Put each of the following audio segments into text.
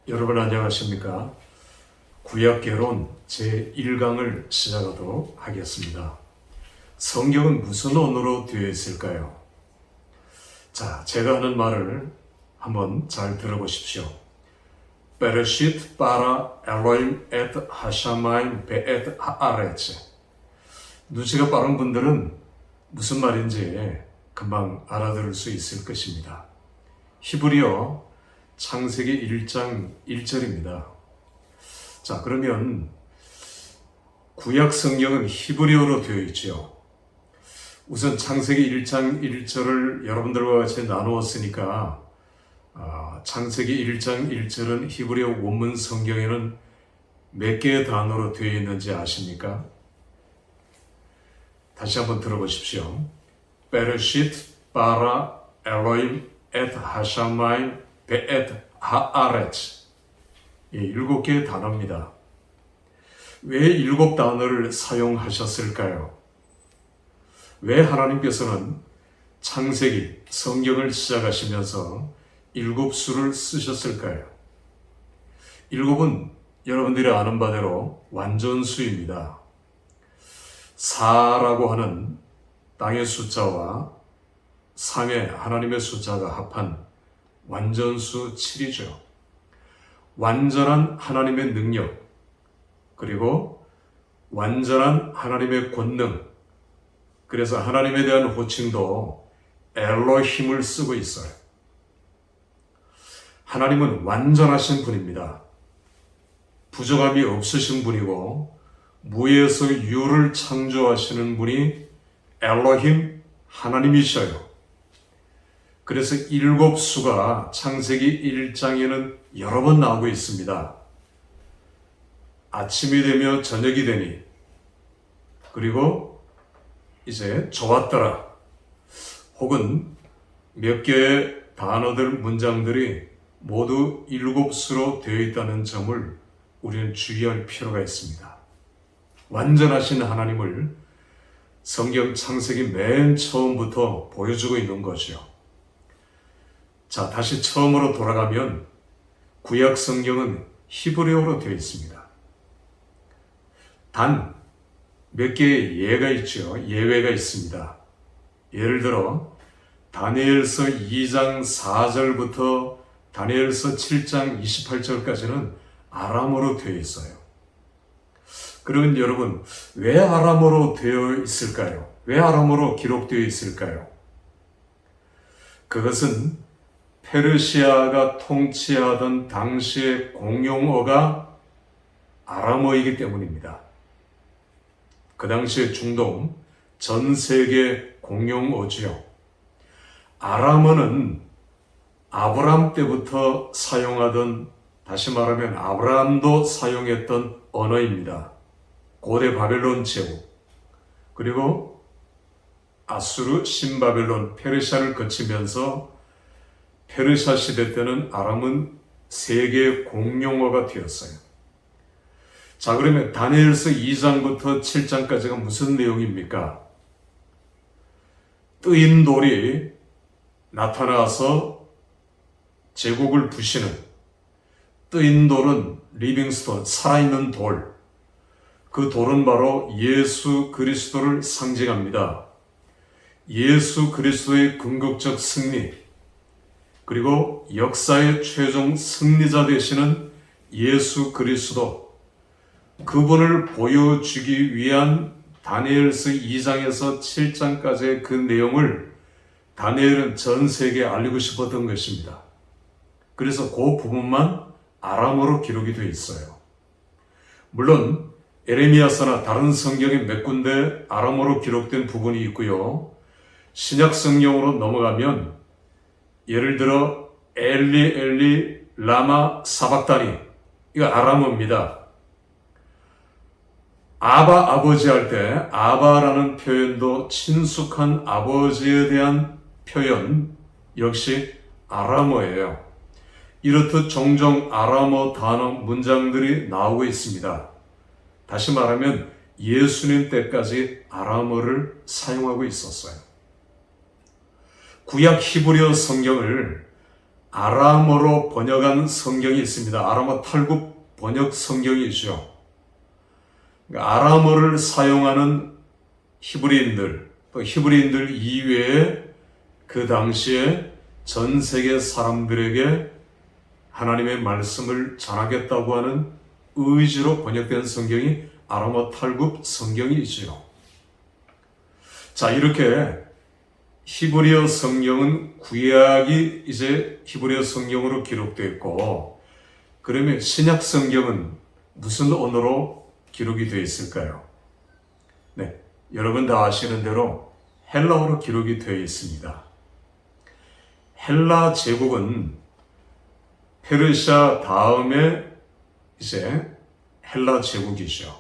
여러분 안녕하십니까? 구약개론 제1강을 시작하도록 하겠습니다. 성경은 무슨 언어로 되어 있을까요? 자, 제가 하는 말을 한번 잘 들어보십시오. 베레시트 바라 엘로임 에트 하샤마임 베에트 하아레츠. 눈치가 빠른 분들은 무슨 말인지 금방 알아들을 수 있을 것입니다. 히브리어 창세기 1장 1절입니다. 자, 그러면 구약 성경은 히브리어로 되어 있죠. 우선 창세기 1장 1절을 여러분들과 같이 나누었으니까 창세기 1장 1절은 히브리어 원문 성경에는 몇 개의 단어로 되어 있는지 아십니까? 다시 한번 들어보십시오. 베레시트 바라 엘로임 에트 하샤마임 베에트 하아레츠. 7개의 단어입니다. 왜 7 단어를 사용하셨을까요? 왜 하나님께서는 창세기, 성경을 시작하시면서 7수를 쓰셨을까요? 7은 여러분들이 아는 바대로 완전수입니다. 4라고 하는 땅의 숫자와 3의 하나님의 숫자가 합한 완전수 7이죠. 완전한 하나님의 능력, 그리고 완전한 하나님의 권능, 그래서 하나님에 대한 호칭도 엘로힘을 쓰고 있어요. 하나님은 완전하신 분입니다. 부족함이 없으신 분이고 무에서 유를 창조하시는 분이 엘로힘 하나님이셔요. 그래서 7수가 창세기 1장에는 여러 번 나오고 있습니다. 아침이 되며 저녁이 되니, 그리고 이제 좋았더라, 혹은 몇 개의 단어들, 문장들이 모두 7수로 되어 있다는 점을 우리는 주의할 필요가 있습니다. 완전하신 하나님을 성경 창세기 맨 처음부터 보여주고 있는 거죠. 자, 다시 처음으로 돌아가면 구약 성경은 히브리어로 되어 있습니다. 단 몇 개의 예가 있죠. 예외가 있습니다. 예를 들어 다니엘서 2장 4절부터 다니엘서 7장 28절까지는 아람어로 되어 있어요. 그러면 여러분, 왜 아람어로 되어 있을까요? 왜 아람어로 기록되어 있을까요? 그것은 페르시아가 통치하던 당시의 공용어가 아람어이기 때문입니다. 그 당시의 중동 전 세계 공용어지요. 아람어는 아브람 때부터 사용하던, 다시 말하면 아브람도 사용했던 언어입니다. 고대 바벨론 제국, 그리고 아수르, 신바벨론, 페르시아를 거치면서 페르시아 시대 때는 아람은 세계 공용어가 되었어요. 자, 그러면 다니엘서 2장부터 7장까지가 무슨 내용입니까? 뜨인 돌이 나타나서 제국을 부시는, 뜨인 돌은 리빙스톤, 살아있는 돌, 그 돌은 바로 예수 그리스도를 상징합니다. 예수 그리스도의 궁극적 승리, 그리고 역사의 최종 승리자 되시는 예수 그리스도, 그분을 보여주기 위한 다니엘서 2장에서 7장까지의 그 내용을 다니엘은 전 세계에 알리고 싶었던 것입니다. 그래서 그 부분만 아람어로 기록이 되어 있어요. 물론 에레미야서나 다른 성경에 몇 군데 아람어로 기록된 부분이 있고요. 신약 성경으로 넘어가면 예를 들어 엘리 엘리 라마 사박다니, 이거 아람어입니다. 아바, 아버지 할 때 아바라는 표현도 친숙한 아버지에 대한 표현, 역시 아람어예요. 이렇듯 종종 아람어 단어, 문장들이 나오고 있습니다. 다시 말하면 예수님 때까지 아람어를 사용하고 있었어요. 구약 히브리어 성경을 아람어로 번역한 성경이 있습니다. 아람어 탈굽 번역 성경이죠. 그러니까 아람어를 사용하는 히브리인들, 또 히브리인들 이외에 그 당시에 전 세계 사람들에게 하나님의 말씀을 전하겠다고 하는 의지로 번역된 성경이 아람어 탈굽 성경이지요. 자, 이렇게 히브리어 성경은 구약이 이제 히브리어 성경으로 기록되어 있고, 그러면 신약 성경은 무슨 언어로 기록이 되어 있을까요? 네, 여러분 다 아시는 대로 헬라어로 기록이 되어 있습니다. 헬라 제국은 페르시아 다음에 이제 헬라 제국이죠.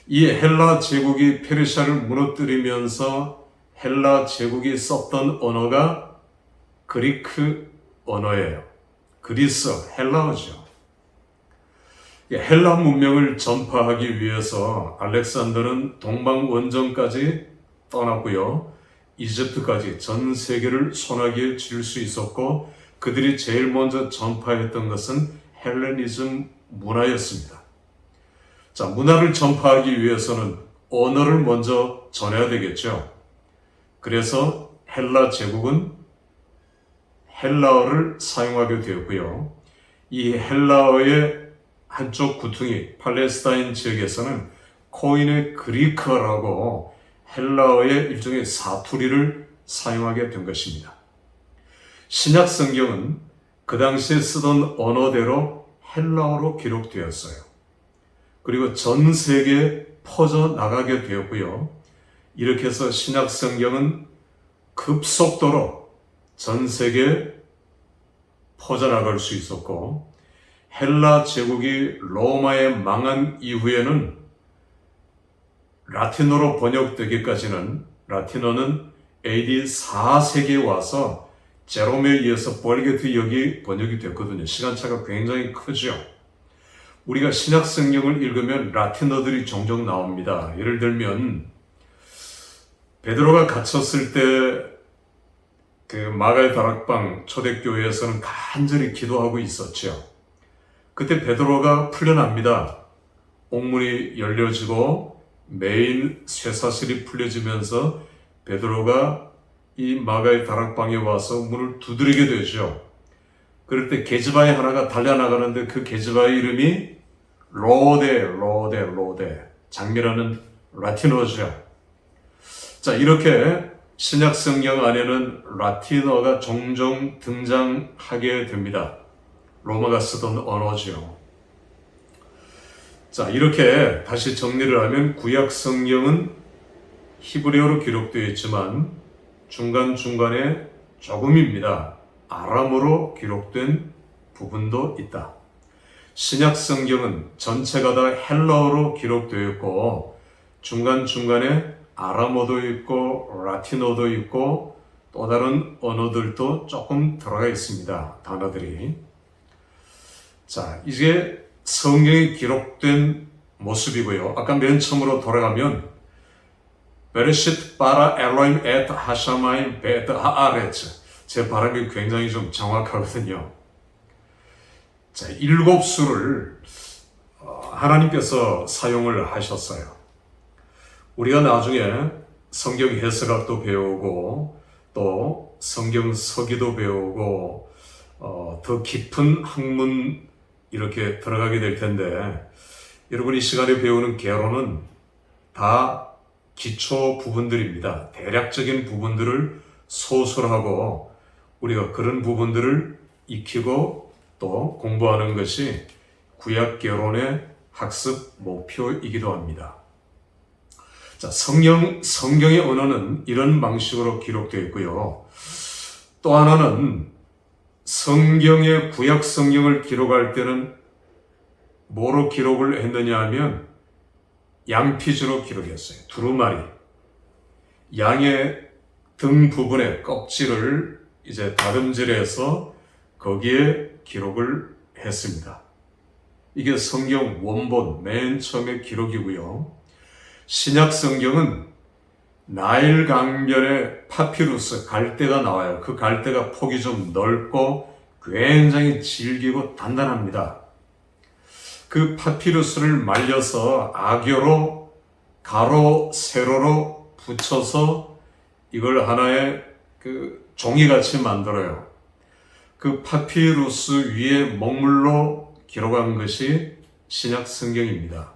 이 헬라 제국이 페르시아를 무너뜨리면서 헬라 제국이 썼던 언어가 그리크 언어예요. 그리스, 헬라어죠. 헬라 문명을 전파하기 위해서 알렉산더는 동방 원정까지 떠났고요. 이집트까지 전 세계를 손아귀에 쥘 수 있었고, 그들이 제일 먼저 전파했던 것은 헬레니즘 문화였습니다. 자, 문화를 전파하기 위해서는 언어를 먼저 전해야 되겠죠. 그래서 헬라 제국은 헬라어를 사용하게 되었고요. 이 헬라어의 한쪽 구퉁이 팔레스타인 지역에서는 코인의 그리크어라고 헬라어의 일종의 사투리를 사용하게 된 것입니다. 신약 성경은 그 당시에 쓰던 언어대로 헬라어로 기록되었어요. 그리고 전 세계에 퍼져나가게 되었고요. 이렇게 해서 신약 성경은 급속도로 전 세계에 퍼져나갈 수 있었고, 헬라 제국이 로마에 망한 이후에는 라틴어로 번역되기까지는, 라틴어는 AD 4세기에 와서 제롬에 의해서 볼게트 역이 번역이 됐거든요. 시간차가 굉장히 크죠. 우리가 신약 성경을 읽으면 라틴어들이 종종 나옵니다. 예를 들면 베드로가 갇혔을 때 그 마가의 다락방 초대교회에서는 간절히 기도하고 있었죠. 그때 베드로가 풀려납니다. 옥문이 열려지고 메인 쇠사슬이 풀려지면서 베드로가 이 마가의 다락방에 와서 문을 두드리게 되죠. 그럴 때 계집아이 하나가 달려나가는데 그 계집아이 이름이 로데, 장미라는 라틴어죠. 자, 이렇게 신약 성경 안에는 라틴어가 종종 등장하게 됩니다. 로마가 쓰던 언어죠. 자, 이렇게 다시 정리를 하면 구약 성경은 히브리어로 기록되어 있지만 중간중간에 조금입니다. 아람어로 기록된 부분도 있다. 신약 성경은 전체가 다 헬라어로 기록되어 있고 중간중간에 아람어도 있고 라틴어도 있고 또 다른 언어들도 조금 들어가 있습니다. 단어들이. 자, 이제 성경에 기록된 모습이고요. 아까 맨 처음으로 돌아가면 베레시트 바라 엘로임 에트 하샤마임 베트 하아레츠. 제 발음이 굉장히 좀 정확하거든요. 자, 7수를 하나님께서 사용을 하셨어요. 우리가 나중에 성경 해석학도 배우고 또 성경 서기도 배우고 더 깊은 학문 이렇게 들어가게 될 텐데, 여러분 이 시간에 배우는 개론은 다 기초 부분들입니다. 대략적인 부분들을 소술하고 우리가 그런 부분들을 익히고 또 공부하는 것이 구약 개론의 학습 목표이기도 합니다. 자, 성경의 언어는 이런 방식으로 기록되어 있고요. 또 하나는 성경의 구약 성경을 기록할 때는 뭐로 기록을 했느냐 하면 양피지로 기록했어요. 두루마리. 양의 등 부분의 껍질을 이제 다듬질해서 거기에 기록을 했습니다. 이게 성경 원본 맨 처음의 기록이고요. 신약 성경은 나일 강변에 파피루스, 갈대가 나와요. 그 갈대가 폭이 좀 넓고 굉장히 질기고 단단합니다. 그 파피루스를 말려서 악여로 가로 세로로 붙여서 이걸 하나의 그 종이같이 만들어요. 그 파피루스 위에 먹물로 기록한 것이 신약 성경입니다.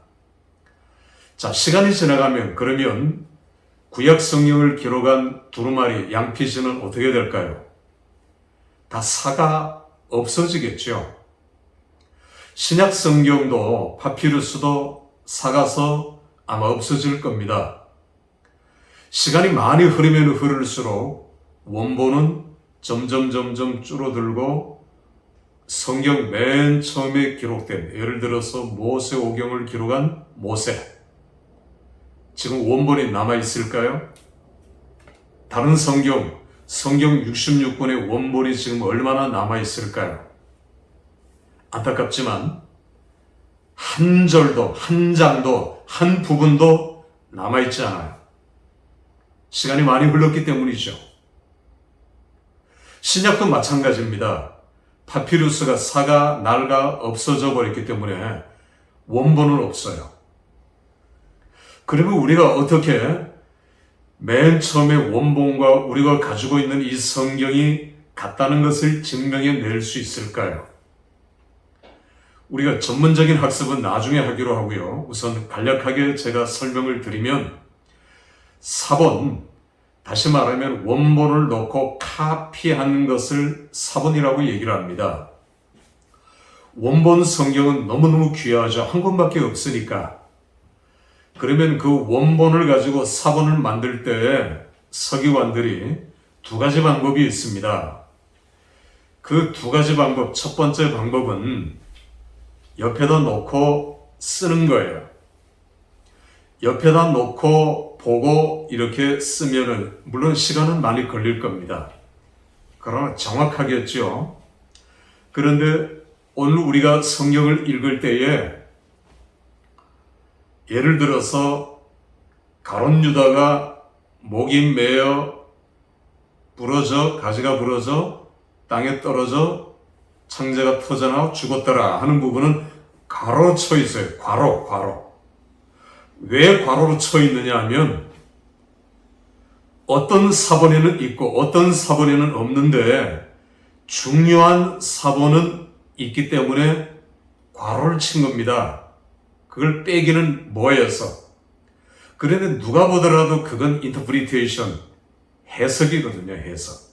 자, 시간이 지나가면 그러면 구약 성경을 기록한 두루마리, 양피지는 어떻게 될까요? 다 사가 없어지겠죠. 신약 성경도 파피루스도 사가서 아마 없어질 겁니다. 시간이 많이 흐르면 흐를수록 원본은 점점 줄어들고 성경 맨 처음에 기록된, 예를 들어서 모세오경을 기록한 모세, 지금 원본이 남아있을까요? 다른 성경 66권의 원본이 지금 얼마나 남아있을까요? 안타깝지만 한 절도, 한 장도, 한 부분도 남아있지 않아요. 시간이 많이 흘렀기 때문이죠. 신약도 마찬가지입니다. 파피루스가 사가, 날가 없어져 버렸기 때문에 원본은 없어요. 그러면 우리가 어떻게 맨 처음에 원본과 우리가 가지고 있는 이 성경이 같다는 것을 증명해 낼 수 있을까요? 우리가 전문적인 학습은 나중에 하기로 하고요. 우선 간략하게 제가 설명을 드리면 사본, 다시 말하면 원본을 놓고 카피한 것을 사본이라고 얘기를 합니다. 원본 성경은 너무너무 귀하죠. 한 권밖에 없으니까. 그러면 그 원본을 가지고 사본을 만들 때 서기관들이 두 가지 방법이 있습니다. 그 두 가지 방법, 첫 번째 방법은 옆에다 놓고 쓰는 거예요. 옆에다 놓고 보고 이렇게 쓰면은 물론 시간은 많이 걸릴 겁니다. 그러나 정확하겠죠. 그런데 오늘 우리가 성경을 읽을 때에 예를 들어서 가룟 유다가 목이 메어 부러져, 가지가 부러져 땅에 떨어져 창자가 터져나와 죽었더라 하는 부분은 괄호로 쳐 있어요. 괄호. 왜 괄호로 쳐 있느냐 하면 어떤 사본에는 있고 어떤 사본에는 없는데 중요한 사본은 있기 때문에 괄호를 친 겁니다. 그걸 빼기는 뭐해서. 그런데 누가 보더라도 그건 인터프리테이션, 해석이거든요. 해석.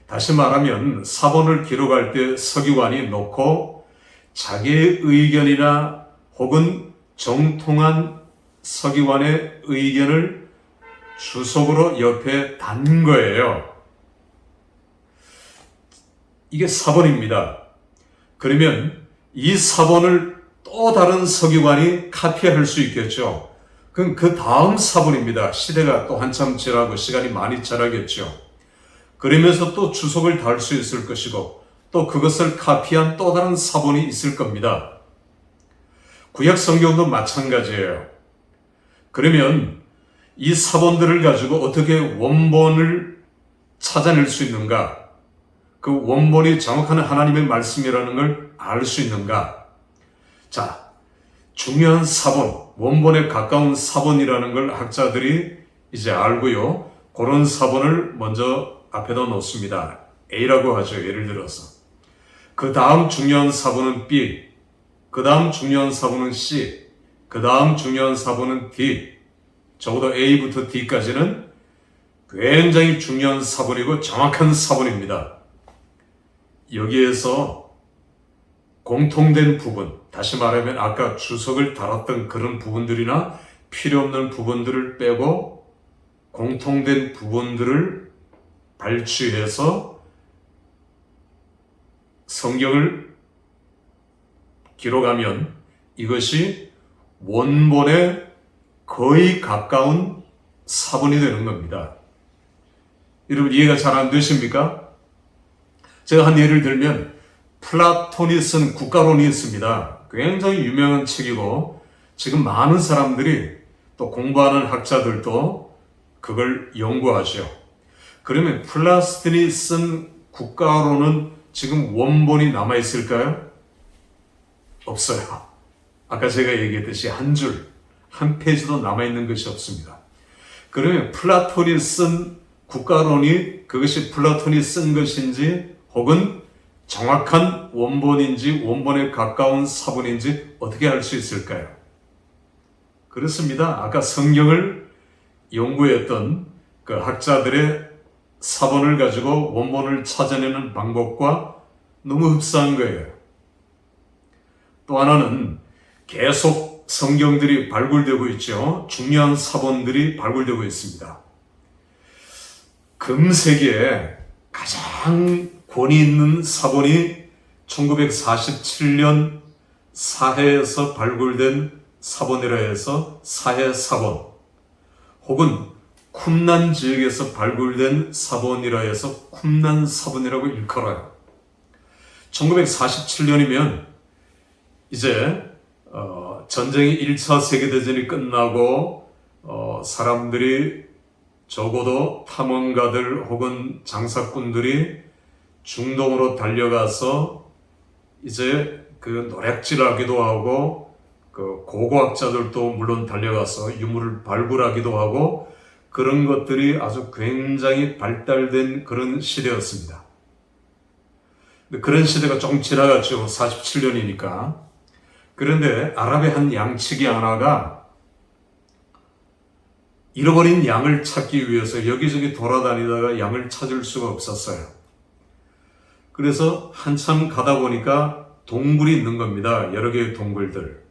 다시 말하면 사본을 기록할 때 서기관이 놓고 자기의 의견이나 혹은 정통한 서기관의 의견을 주석으로 옆에 단 거예요. 이게 사본입니다. 그러면 이 사본을 또 다른 서기관이 카피할 수 있겠죠. 그럼 그 다음 사본입니다. 시대가 또 한참 지나고 시간이 많이 지나겠죠. 그러면서 또 주석을 달 수 있을 것이고 또 그것을 카피한 또 다른 사본이 있을 겁니다. 구약 성경도 마찬가지예요. 그러면 이 사본들을 가지고 어떻게 원본을 찾아낼 수 있는가? 그 원본이 정확한 하나님의 말씀이라는 걸 알 수 있는가? 자, 중요한 사본, 원본에 가까운 사본이라는 걸 학자들이 이제 알고요. 그런 사본을 먼저 앞에다 놓습니다. A라고 하죠. 예를 들어서. 그 다음 중요한 사본은 B, 그 다음 중요한 사본은 C, 그 다음 중요한 사본은 D, 적어도 A부터 D까지는 굉장히 중요한 사본이고 정확한 사본입니다. 여기에서 공통된 부분, 다시 말하면 아까 주석을 달았던 그런 부분들이나 필요 없는 부분들을 빼고 공통된 부분들을 발췌해서 성경을 기록하면 이것이 원본에 거의 가까운 사본이 되는 겁니다. 여러분 이해가 잘 안 되십니까? 제가 한 예를 들면 플라톤이 쓴 국가론이 있습니다. 굉장히 유명한 책이고 지금 많은 사람들이 또 공부하는 학자들도 그걸 연구하죠. 그러면 플라스틴이 쓴 국가어로는 지금 원본이 남아있을까요? 없어요. 아까 제가 얘기했듯이 한 줄, 한 페이지도 남아있는 것이 없습니다. 그러면 플라톤이 쓴 국가론이 그것이 플라톤이 쓴 것인지 혹은 정확한 원본인지 원본에 가까운 사본인지 어떻게 알 수 있을까요? 그렇습니다. 아까 성경을 연구했던 그 학자들의 사본을 가지고 원본을 찾아내는 방법과 너무 흡사한 거예요. 또 하나는 계속 성경들이 발굴되고 있죠. 중요한 사본들이 발굴되고 있습니다. 금세기에 가장 권위 있는 사본이 1947년 사해에서 발굴된 사본이라 해서 사해 사본, 혹은 쿰난 지역에서 발굴된 사본이라 해서 쿰난 사본이라고 일컬어요. 1947년이면 이제 전쟁이 1차 세계대전이 끝나고 사람들이 적어도 탐험가들 혹은 장사꾼들이 중동으로 달려가서 이제 그 노략질하기도 하고 그 고고학자들도 물론 달려가서 유물을 발굴하기도 하고 그런 것들이 아주 굉장히 발달된 그런 시대였습니다. 그런 시대가 조금 지나갔죠. 47년이니까. 그런데 아랍의 한 양치기 하나가 잃어버린 양을 찾기 위해서 여기저기 돌아다니다가 양을 찾을 수가 없었어요. 그래서 한참 가다 보니까 동굴이 있는 겁니다. 여러 개의 동굴들.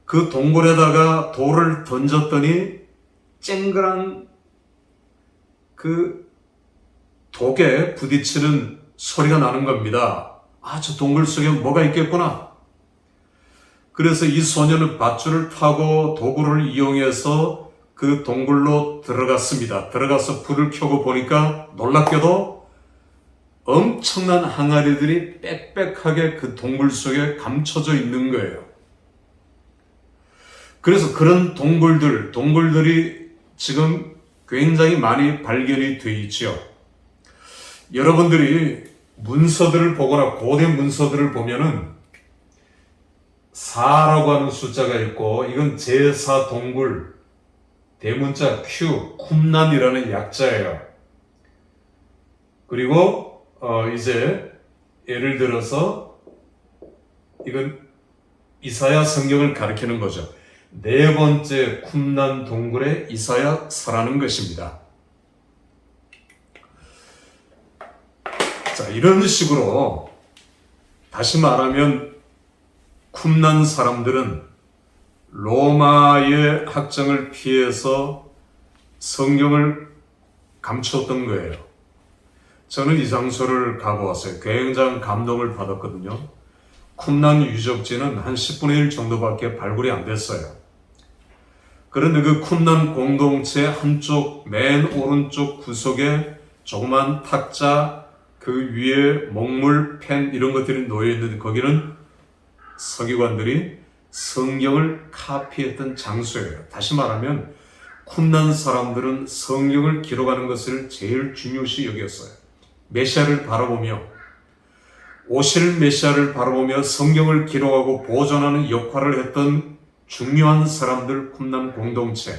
그 동굴에다가 돌을 던졌더니 쨍그랑 그 독에 부딪히는 소리가 나는 겁니다. 아, 저 동굴 속에 뭐가 있겠구나. 그래서 이 소녀는 밧줄을 타고 도구를 이용해서 그 동굴로 들어갔습니다. 들어가서 불을 켜고 보니까 놀랍게도 엄청난 항아리들이 빽빽하게 그 동굴 속에 감춰져 있는 거예요. 그래서 그런 동굴들이 지금 굉장히 많이 발견이 되어 있죠. 여러분들이 문서들을 보거나 고대 문서들을 보면은 4라고 하는 숫자가 있고 이건 제4 동굴, 대문자 Q, 쿰난이라는 약자예요. 그리고 이제 예를 들어서 이건 이사야 성경을 가리키는 거죠. 네 번째 쿰난 동굴에 이사야서라는 것입니다. 자, 이런 식으로 다시 말하면 쿰난 사람들은 로마의 학정을 피해서 성경을 감췄던 거예요. 저는 이 장소를 가고 왔어요. 굉장한 감동을 받았거든요. 쿰난 유적지는 한 10분의 1 정도밖에 발굴이 안 됐어요. 그런데 그 쿰난 공동체 한쪽 맨 오른쪽 구석에 조그만 탁자, 그 위에 목물, 펜 이런 것들이 놓여 있는데 거기는 서기관들이 성경을 카피했던 장소예요. 다시 말하면 쿰난 사람들은 성경을 기록하는 것을 제일 중요시 여겼어요. 메시아를 바라보며 오실 메시아를 바라보며 성경을 기록하고 보존하는 역할을 했던 중요한 사람들 쿰난 공동체.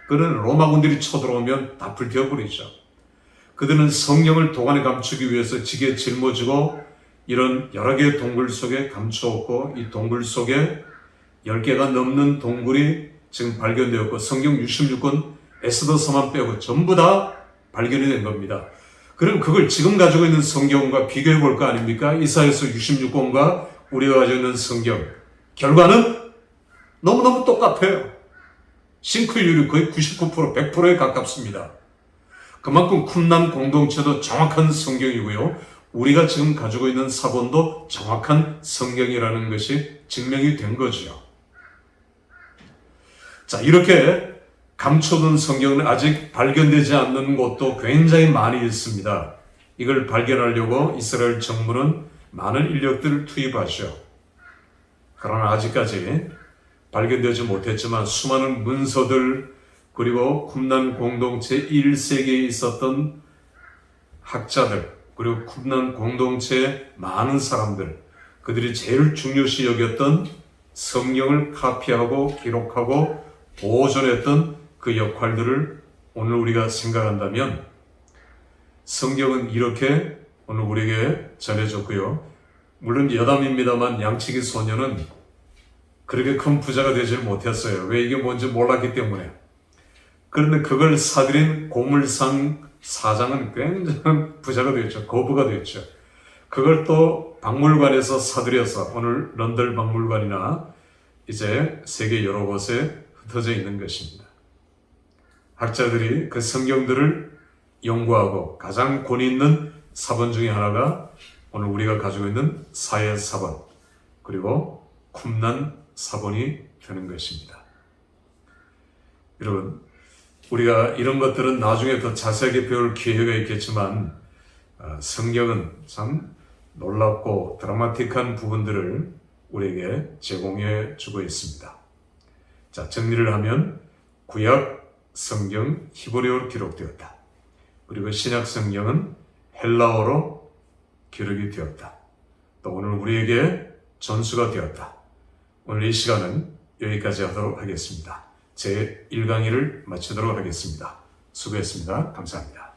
그는 로마군들이 쳐들어오면 다 불태워버리죠. 그들은 성경을 도관에 감추기 위해서 지게 짊어지고 이런 여러 개의 동굴 속에 감추었고 이 동굴 속에 10개가 넘는 동굴이 지금 발견되었고 성경 66권 에스더서만 빼고 전부 다 발견이 된 겁니다. 그럼 그걸 지금 가지고 있는 성경과 비교해 볼 거 아닙니까? 이사야서 66권과 우리가 가지고 있는 성경. 결과는 너무너무 똑같아요. 싱크율이 거의 99%, 100%에 가깝습니다. 그만큼 쿰난 공동체도 정확한 성경이고요. 우리가 지금 가지고 있는 사본도 정확한 성경이라는 것이 증명이 된 거죠. 자, 이렇게 감춰둔 성경은 아직 발견되지 않는 곳도 굉장히 많이 있습니다. 이걸 발견하려고 이스라엘 정부는 많은 인력들을 투입하죠. 그러나 아직까지 발견되지 못했지만 수많은 문서들, 그리고 쿰란 공동체 1세기에 있었던 학자들, 그리고 쿰란 공동체의 많은 사람들, 그들이 제일 중요시 여겼던 성경을 카피하고 기록하고 보존했던 그 역할들을 오늘 우리가 생각한다면 성경은 이렇게 오늘 우리에게 전해졌고요. 물론 여담입니다만 양치기 소녀는 그렇게 큰 부자가 되질 못했어요. 왜 이게 뭔지 몰랐기 때문에. 그런데 그걸 사들인 고물상 사장은 굉장한 부자가 되었죠. 거부가 되었죠. 그걸 또 박물관에서 사들여서 오늘 런던 박물관이나 이제 세계 여러 곳에 흩어져 있는 것입니다. 학자들이 그 성경들을 연구하고 가장 권위 있는 사본 중에 하나가 오늘 우리가 가지고 있는 사회 사본 그리고 쿰란 사본이 되는 것입니다. 여러분, 우리가 이런 것들은 나중에 더 자세하게 배울 기회가 있겠지만 성경은 참 놀랍고 드라마틱한 부분들을 우리에게 제공해 주고 있습니다. 자, 정리를 하면 구약 성경 히브리어로 기록되었다. 그리고 신약 성경은 헬라어로 기록이 되었다. 또 오늘 우리에게 전수가 되었다. 오늘 이 시간은 여기까지 하도록 하겠습니다. 제 1강의를 마치도록 하겠습니다. 수고했습니다. 감사합니다.